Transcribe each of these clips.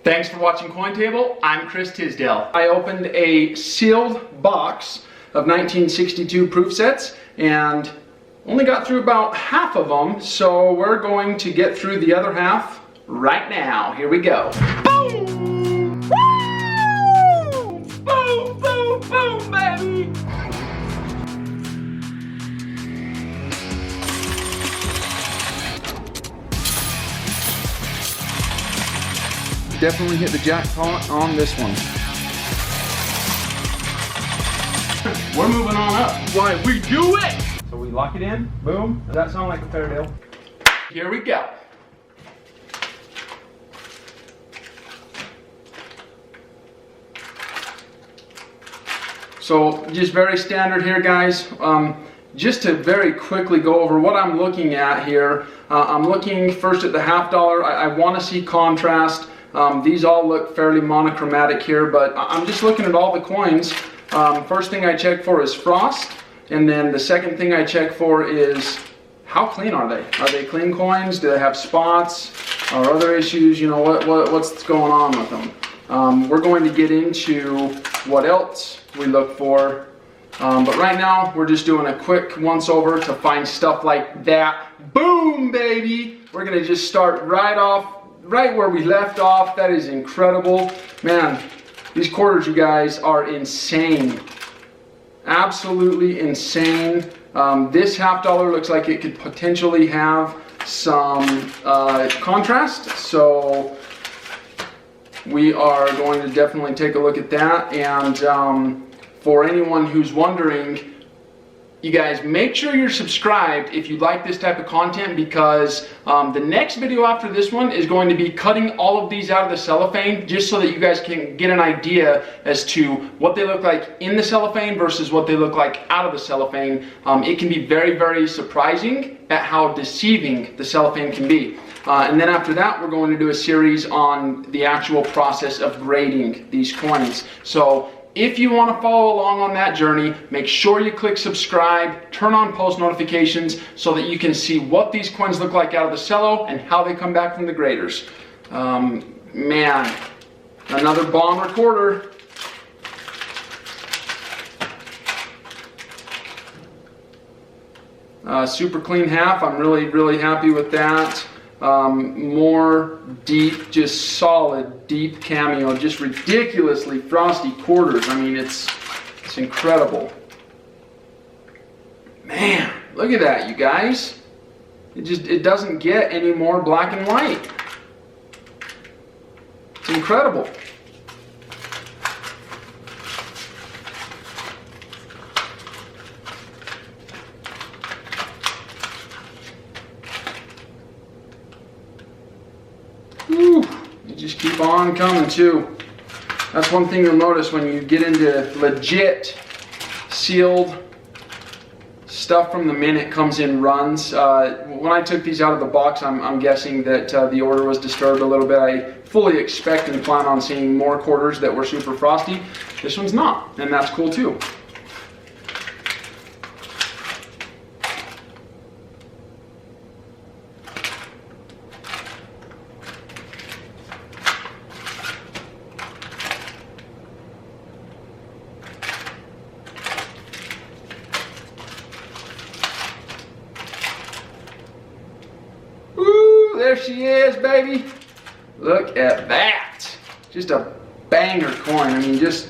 Thanks for watching Cointable. I'm Chris Tisdale. I opened a sealed box of 1962 proof sets and only got through about half of them, so we're going to get through the other half right now. Here we go. Boom! Woo! Boom, boom, boom, baby! Definitely hit the jackpot on this one. We're moving on up. Why we do it! So we lock it in, boom. Does that sound like a fair deal? Here we go. So just very standard here, guys. Just to very quickly go over what I'm looking at here. I'm looking first at the $1/2. I want to see contrast. These all look fairly monochromatic here, but I'm just looking at all the coins. First thing I check for is frost, and then the second thing I check for is how clean are they? Are they clean coins? Do they have spots or other issues? You know, what's going on with them? We're going to get into what else we look for, but right now we're just doing a quick once over to find stuff like that. Boom, baby! We're gonna just start right where we left off. That is incredible. Man, these quarters, you guys, are insane. Absolutely insane. This $1/2 looks like it could potentially have some contrast, so we are going to definitely take a look at that. And for anyone who's wondering, you guys, make sure you're subscribed if you like this type of content, because the next video after this one is going to be cutting all of these out of the cellophane, just so that you guys can get an idea as to what they look like in the cellophane versus what they look like out of the cellophane. It can be very, very surprising at how deceiving the cellophane can be. And then after that, we're going to do a series on the actual process of grading these coins. So if you want to follow along on that journey, make sure you click subscribe, turn on post notifications so that you can see what these coins look like out of the cello and how they come back from the graders. Man, another bomber quarter. Super clean half. I'm really happy with that. More deep, just solid Deep Cameo, just ridiculously frosty quarters. I mean, it's incredible. Man, look at that, you guys. It doesn't get any more black and white. It's incredible. You just keep on coming too. That's one thing you'll notice when you get into legit sealed stuff from the minute comes in runs. When I took these out of the box, I'm guessing that the order was disturbed a little bit. I fully expect and plan on seeing more quarters that were super frosty. This one's not, and that's cool too. There she is, baby. Look at that. Just a banger coin. I mean, just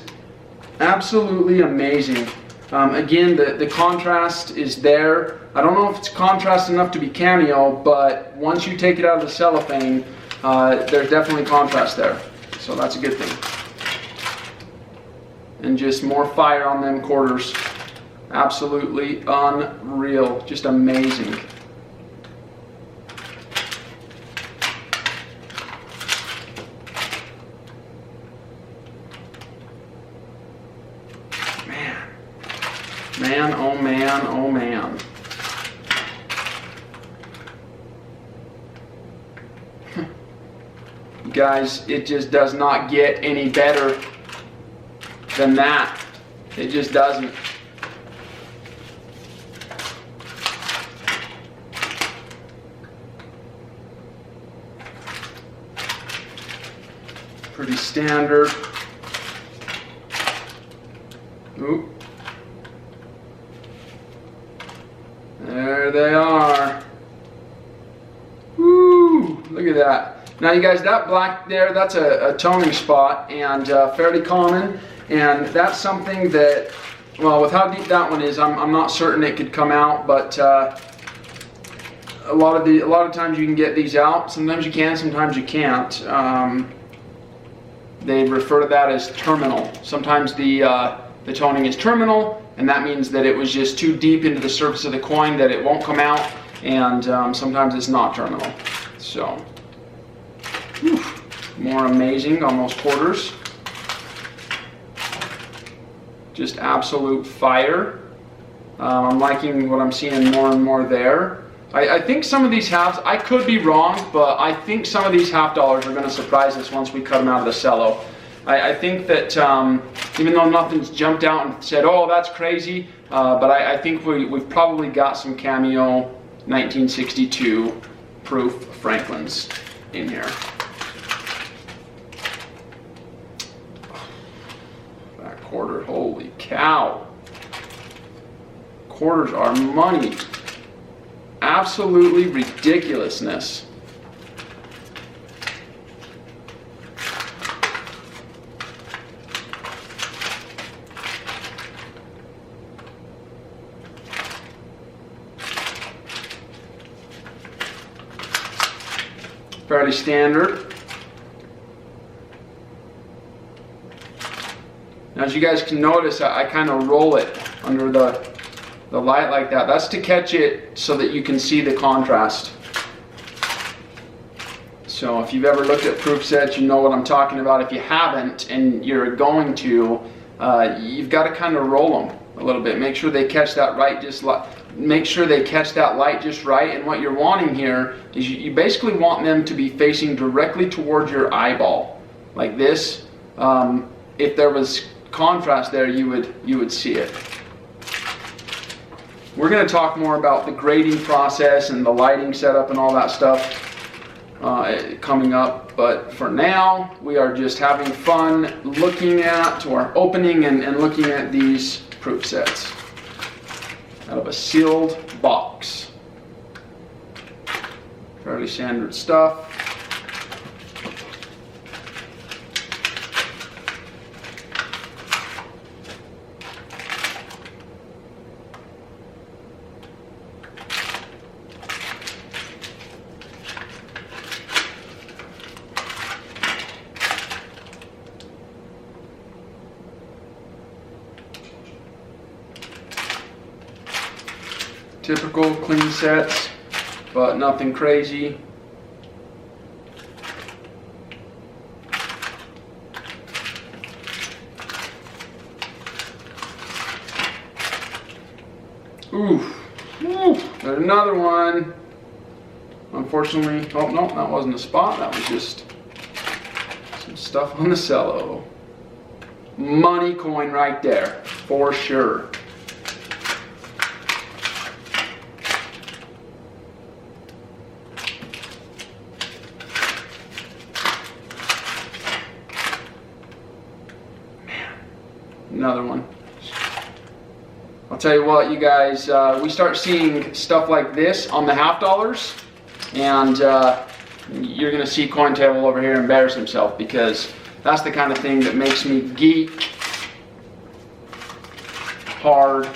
absolutely amazing. Again, the contrast is there. I don't know if it's contrast enough to be cameo, but once you take it out of the cellophane, there's definitely contrast there. So that's a good thing. And just more fire on them quarters. Absolutely unreal. Just amazing. Man, oh man, oh man. Guys, it just does not get any better than that. It just doesn't. pretty standard. Oop. There they are. Woo! Look at that. Now you guys, that black there, that's a toning spot, and fairly common, and that's something that, well, with how deep that one is, I'm not certain it could come out, but a lot of times you can get these out. Sometimes you can, sometimes you can't. They refer to that as terminal. Sometimes the toning is terminal, and that means that it was just too deep into the surface of the coin that it won't come out, and sometimes it's not terminal. So, whew, more amazing on those quarters. Just absolute fire. I'm liking what I'm seeing more and more there. I think some of these halves, I could be wrong, but I think some of these half dollars are going to surprise us once we cut them out of the cello. I think that even though nothing's jumped out and said, oh, that's crazy, but I think we've probably got some Cameo 1962 proof Franklins in here. That quarter, holy cow. Quarters are money. Absolutely ridiculousness. Fairly standard. Now, as you guys can notice, I kind of roll it under the light like that. That's to catch it so that you can see the contrast. So if you've ever looked at proof sets, you know what I'm talking about. If you haven't and you're going to, you've got to kind of roll them a little bit. Make sure they catch that right, make sure they catch that light just right. And what you're wanting here is you basically want them to be facing directly towards your eyeball, like this. If there was contrast there, you would see it. We're going to talk more about the grading process and the lighting setup and all that stuff coming up, but for now we are just having fun looking at, or opening and looking at these proof sets out of a sealed box. Fairly standard stuff. Typical clean sets, but nothing crazy. Oof. There's another one. Unfortunately, oh no, that wasn't a spot. That was just some stuff on the cello. Money coin right there, for sure. Another one. I'll tell you what, you guys, we start seeing stuff like this on the half dollars, and you're going to see Cointable over here embarrass himself, because that's the kind of thing that makes me geek hard.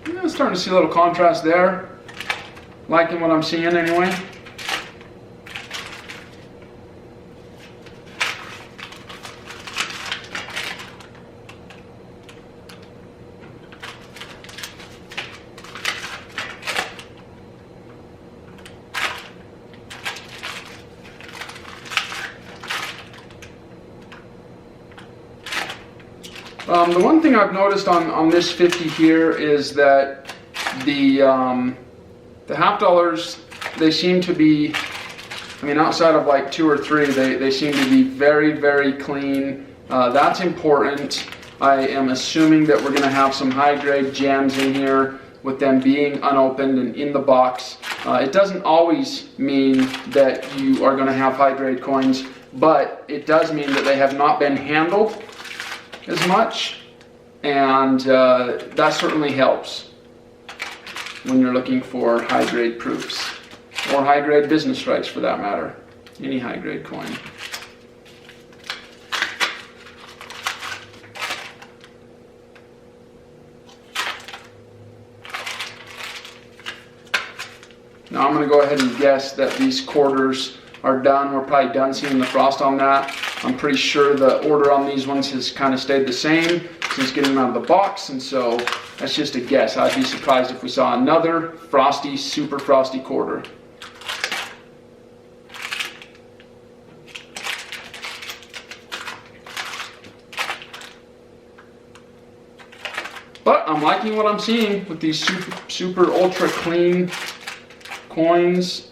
Yeah, starting to see a little contrast there. Liking what I'm seeing anyway. The one thing I've noticed on this 50 here is that the half dollars, they seem to be, I mean, outside of like 2 or 3, they seem to be very, very clean. That's important. I am assuming that we're going to have some high-grade gems in here with them being unopened and in the box. It doesn't always mean that you are going to have high-grade coins, but it does mean that they have not been handled as much, and that certainly helps when you're looking for high-grade proofs, or high-grade business rights for that matter, any high-grade coin. Now I'm going to go ahead and guess that these quarters are done. We're probably done seeing the frost on that. I'm pretty sure the order on these ones has kind of stayed the same since getting them out of the box, and so that's just a guess. I'd be surprised if we saw another frosty, super frosty quarter. But I'm liking what I'm seeing with these super ultra clean coins.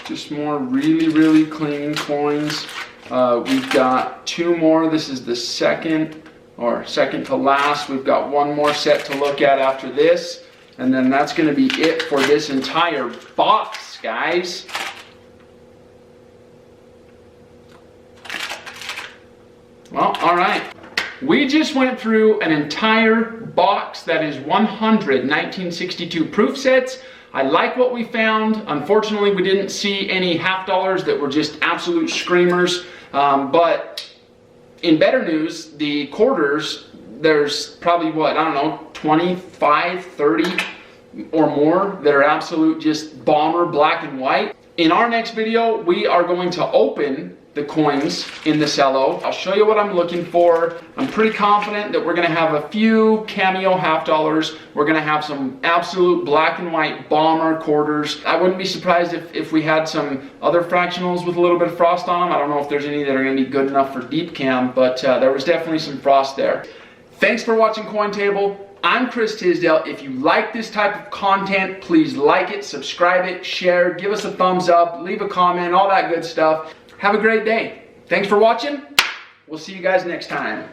Just more really clean coins. We've got two more. This is the second to last. We've got one more set to look at after this, and then that's going to be it for this entire box, guys. Well, all right. We just went through an entire box that is 100 1962 proof sets. I like what we found. Unfortunately, we didn't see any half dollars that were just absolute screamers. But in better news, the quarters, there's probably what, I don't know, 25, 30 or more that are absolute just bomber black and white. In our next video, we are going to open the coins in the cello. I'll show you what I'm looking for. I'm pretty confident that we're going to have a few cameo half dollars. We're going to have some absolute black and white bomber quarters. I wouldn't be surprised if we had some other fractionals with a little bit of frost on them. I don't know if there's any that are going to be good enough for Deep Cam, but there was definitely some frost there. Thanks for watching Cointable. I'm Chris Tisdale. If you like this type of content, please like it, subscribe it, share, give us a thumbs up, leave a comment, all that good stuff. Have a great day. Thanks for watching. We'll see you guys next time.